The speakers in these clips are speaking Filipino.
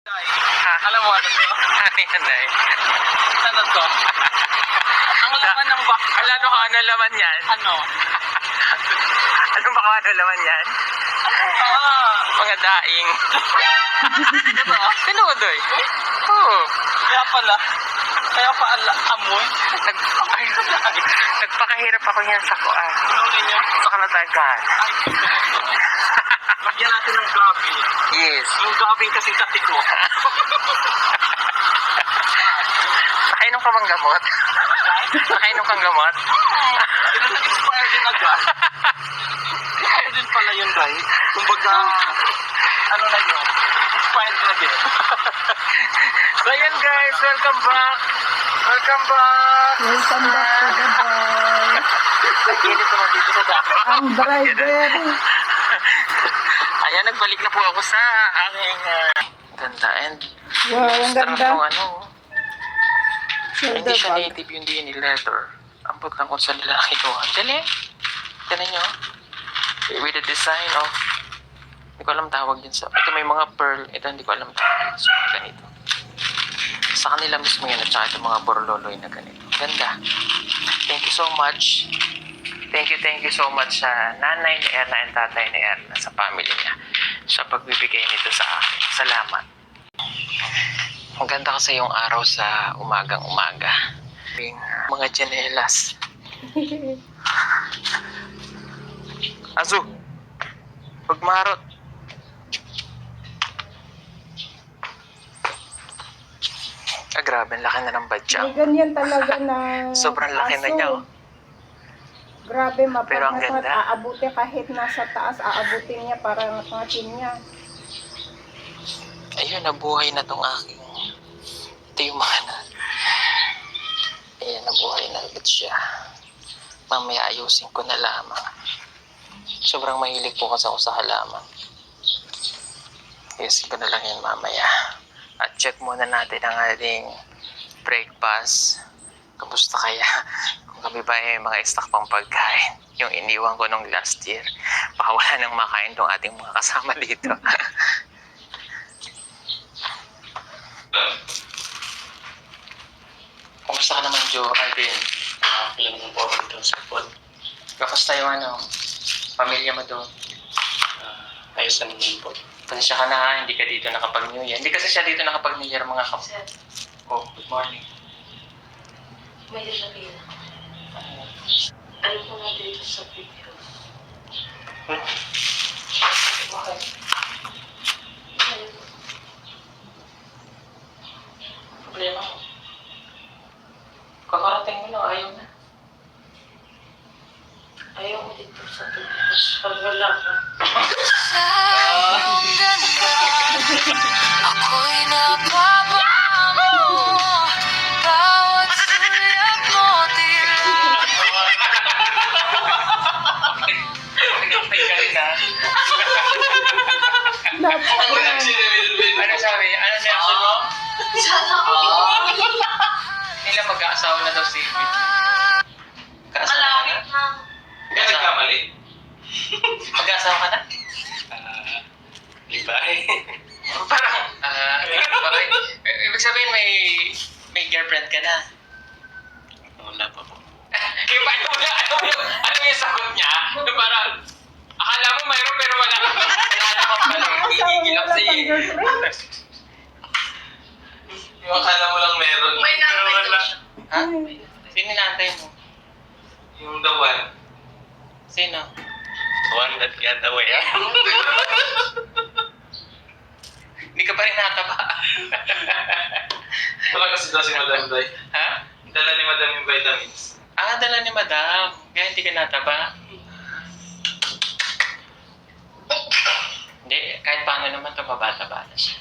Alam mo ano to? Ano yan, Day? Ano to? Ang laman ng box. Alam mo kung ano laman yan? Ano? Alam mo kung ano laman yan? Mga daing. Totoo? Tinood, Doy? Oo. Kaya pa amoy. Nagpakahirap ako yan sa kuan. Inunin niyo? Sa kalatagan. Ay, lagyan natin ng gabi. Yes. Yung gabi kasing katiko. Nakainom ka bang gamot? Nakainom kang gamot? Inspire din agad. Ano din pala yun, guys? Kumbaga, ano na yun? Inspired na din. So yan guys, welcome back. Welcome back. Welcome back to the boy. Init naman dito sa dapat. Ang driver. Ayan, nagbalik na po ako sa aking ganda and Wow, ang ganda. kung ano. Shoulder Hindi siya bag. native yung DNA leather. Ambot lang kung saan nila nakinuha. Dali. Tignan nyo. With the design of hindi ko alam tawag din sa ito may mga pearl. Ito hindi ko alam tawag din sa mga ganito. Sa kanila mismo yan at saka itong mga borloloy na ganito. Ganda. Thank you so much. Thank you so much sa nanay ni Erna and tatay ni Erna sa family niya sa pagbibigay nito sa akin. Salamat. Ang ganda kasi yung araw sa umagang-umaga. Yung mga tsinelas. Azu! Pagmarot! Grabe, ang laki na ng badya. May ganyan talaga na Sobrang laki na aso. niya, oh. Grabe, Pero ang mapagmasat. ganda. Aabuti kahit nasa taas, aabutin niya para ngatin niya. Ayun, nabuhay na tong aking... Ito yung mga na... Ayan, nabuhay na agad siya. Mamaya ayusin ko na lamang. Sobrang mahilig po kasi ako sa halaman. Ayusin ko na lang yan mamaya. At check muna natin ang ating breakfast. Kamusta kaya? Kung kami ba ay mga stock pang pagkain. Yung iniwan ko nung last year. Baka wala nang makain tong ating mga kasama dito. Kumusta ka naman, Joe? Alvin? Feeling mo po ako sa pod. Kamusta yung pamilya mo doon? Ayos na naman po. Pasensya ka na ha, hindi ka dito nakapag-New Year. Hindi kasi siya dito nakapag-New Year mga Sir, Oh, good morning. may sasabihin ako. Ano ko na dito sa video? Bakit? Problema mo. Kakarating mo lang, ayaw na. Ayaw ko dito sa video. Pag wala ka. Ako'y napapamo. Bawat sulyap mo tila. Nagkakatay ka rin ha. Napaka- Ano sabi? Ano reaction mo? Sana ako. Nila mag-aasawa na daw si David. Mag-aasawa ka na? Malapit na. Kaya nagkamali? Mag-aasawa ka na? Di ba eh? Parang, bakit? Ibig sabihin may girlfriend ka na. Wala pa po. Yung ano yung sagot niya? Yung parang, akala mo mayroon pero wala ka. Wala naman pala. Asawa Gigigil mo ako lang sa'yo. pang girlfriend. Yung akala mo lang meron. May pero nantay wala. daw siya. Ha? Sino inaantay mo? Yung the one. Sino? The one that got away. Hindi ka pa rin nataba. Wala kasi daw si Madam Day. Ha? Dala ni Madam yung vitamins. Dala ni Madam. Kaya hindi ka nataba. Hindi, kahit paano naman ito, mabata-bata siya.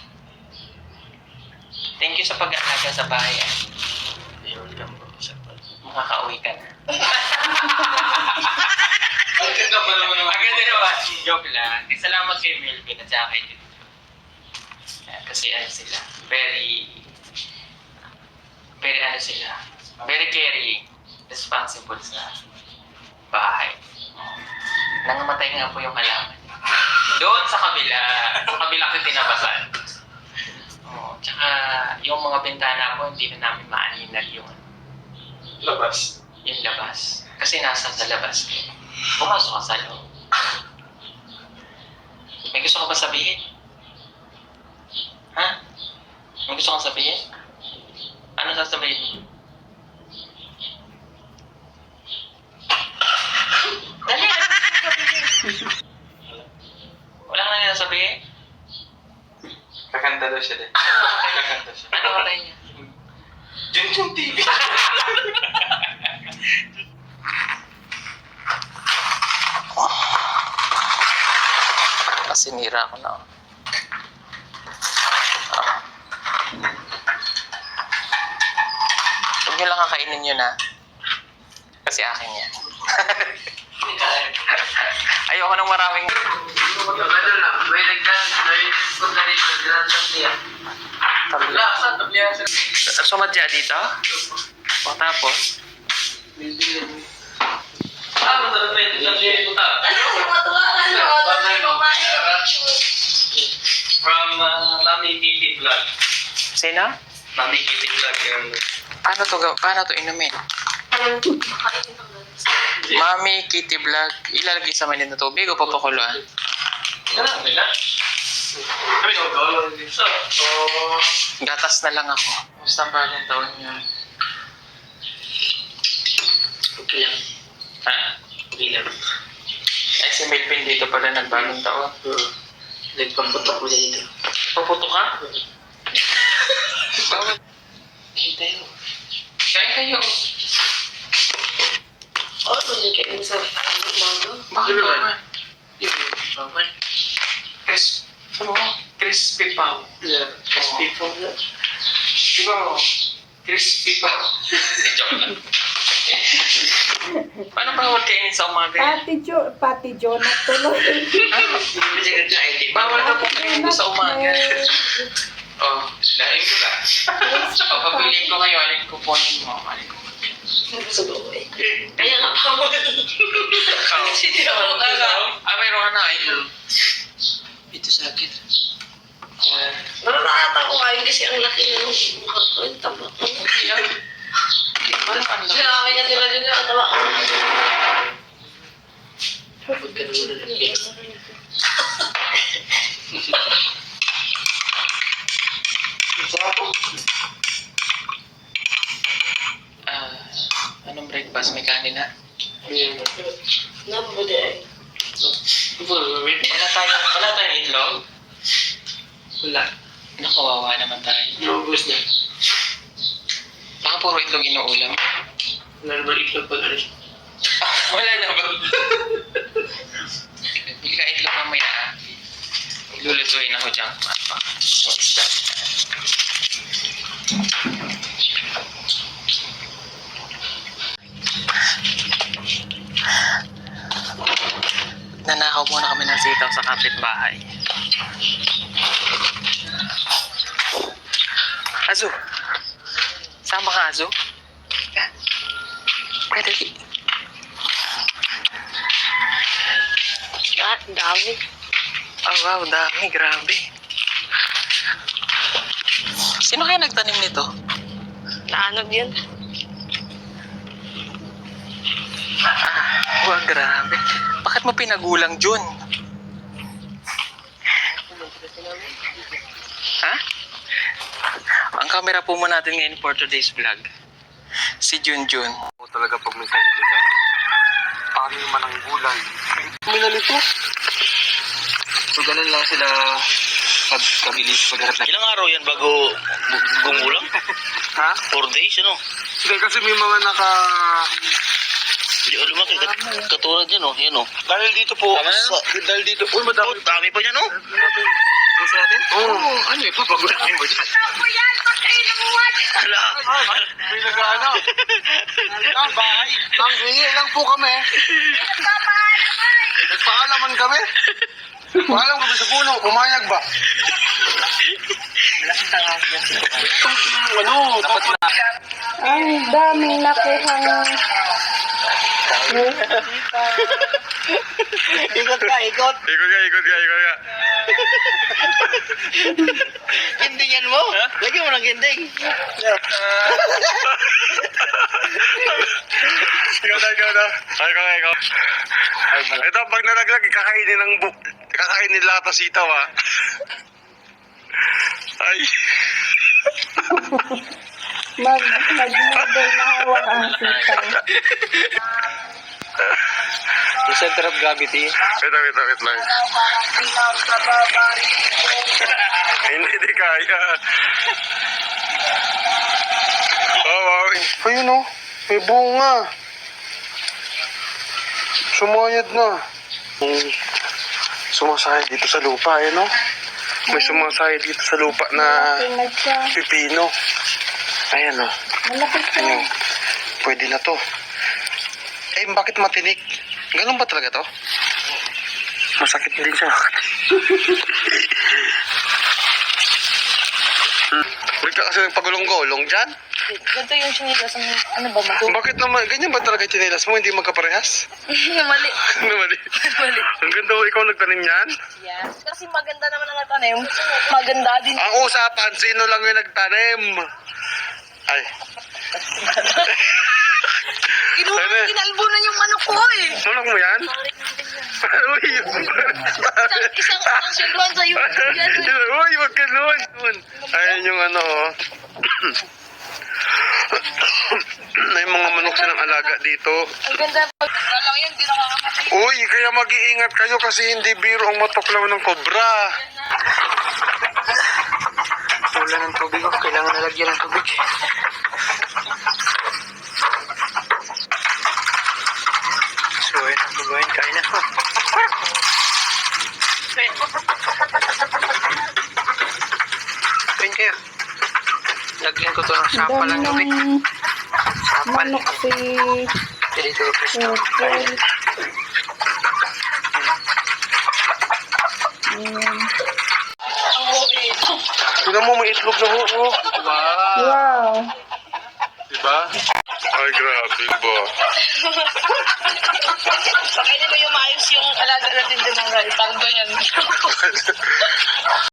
Thank you sa pag-aalaga sa bahay. Welcome po sa pod. Makaka-uwi ka na. Ang ganda pa naman naman. Maganda naman. Joke lang. Salamat kay Melvin at saka kay Judy. Kasi ano sila, very ano sila, very caring, responsible sa bahay. Nangamatay nga po yung halaman. Doon sa kabila ko tinabasan. Oo, tsaka yung mga bintana ko, hindi na namin maaninag yung Labas. yung labas. Kasi nasa sa labas ko. Pumasok ka sa loob. May gusto ka ba sabihin? Ha? May gusto kang sabihin? Ano sasabihin mo? Dali! Ano gusto mo sabihin? Wala ka na sasabihin? Kakanta daw siya din. Kakanta siya. Ano ka tayo niya? Junjun TV. Sinira ko na. Huwag nyo lang kakainin yun, ha? Kasi akin yan. Ayoko ng maraming... Sumadya dito? O tapos? From Mami Kitty Vlog. Sino? Mami Kitty Vlog yung... Paano to inumin? Mami Kitty Vlog. Ilalagay sa manin na tubig o papakuluan? Ganun nila. I mean, so, Gatas na lang ako. Basta bagong taon niya. okay lang. Ha? Okay lang. Ay, si Melvin dito pala nagbagong taon. Nagpaputok mo dito. Paputo ka? Bawal. Kain tayo. Kain kayo. Oh, pwede kayo sa umaga. Bakit Ano bawal? Bawal. Crispy pa. Yeah. Crispy po. Di ba mo? Crispy pa. Joke lang. Paano bawal kainin sa umaga? Pati Jo na tuloy. Bawal na po kainin sa umaga. Oh, lain ko lang. Papapiliin ko kayo, alin ko ponin mo. Alin ko. Sugoy. Kaya nga pa. Hindi ako makaka. Mayroon ka na. Ito sa akin. Nararata ko kayo kasi ang laki ng mukha ko. Yung taba ko. Paano ka Kasi namin niya nila dyan ang taba ko. Huwag ka naman na nag-fix. Anong breakfast? May kanin na? Napabudi ay. Wala tayong itlog? Wala. Nakawawa naman tayo. Naubos na. Baka puro itlog inuulam. Wala naman itlog pa rin. Wala na ba? Bili ka itlog mamaya. Lulutuin ako dyan. Yung isda. Nanakaw muna kami ng sitaw sa kapitbahay. Azu! Sama ka, Azu? Pwede. Dami. Oh, wow, dami. Grabe. Sino kaya nagtanim nito? Naanap yan. Wow, grabe. Bakit mo pinagulang, Jun? Ha? Ang camera po mo natin ngayon for today's vlog. Si Junjun. Ako talaga pag may kailigan. Paano yung manang gulay? May nalito. So, ganun lang sila kabilis magharap na. Ilang araw yan bago gumulang? Ha? 4 days, ano? Hindi, kasi may mga Hindi ko lumaki. Katulad yan, oh. Yan, oh. Dahil dito po, dahil dito, uy, madami. Oh, dami pa yan, oh. Gusto natin? Oo. Ano eh, papagulakin mo dyan? Hala. May nag-ano? Ang bahay. Ang hingi lang po kami. Nagpaalaman kami. Paalam kami sa puno. Pumayag ba? Ano? Dapat na. Ang daming nakuhang Ikot ka. Ikot ka. Gendingan mo? Lagyan mo ng gending. Ikaw na. Ikaw. Ito, pag nalaglag, kakainin lahat ng sitaw, ha? Ay. Mag-model na hawak ang sitaw. Yung center of gravity. Wait lang. Hindi kaya. Wow. Ayun o. May bunga. Sumayad na. Sumasayad dito sa lupa, eh, no? May sumasayad dito sa lupa na Tingnan siya. pipino. Ayan, o. Malapit siya. Ano? Pwede na to. Eh, bakit matinik? Ganun ba talaga to? Masakit din siya. Huwag ka kasi nagpagulong-gulong dyan. Ganito yung sinilas ng ano ba mo? Bakit naman, ganyan ba talaga yung tsinelas mo? Hindi magkaparehas? Mali. Mali. Mali. Ang ganda mo, ikaw nagtanim yan? Yes. Kasi maganda naman ang natanim. Maganda din. Ang usapan, sino lang yung nagtanim? Ay. Ano? Kinalbo na yung manok ko eh. Manok mo yan? Uy, Isang sunduan sa YouTube yan. Uy, wag ka nun. Ayan yung ano, oh. May mga manok silang alaga dito. Ang ganda. Wala lang yan, di nakakamatay. Uy, kaya mag-iingat kayo kasi hindi biro ang matuklaw ng kobra. Wala ng tubig. Kailangan nalagyan ng tubig. So, ayun. Kain na. Kain kayo. Lagyan ko to ng sapal ng tubig. Sapal. Manok si Dito, presto. Purple. Ayan. Tignan mo, may itlog na ho. Wow. Wow. Diba? Ay, grabe ba? Pakainin mo yung maayos yung alaga natin din ng taldo yan.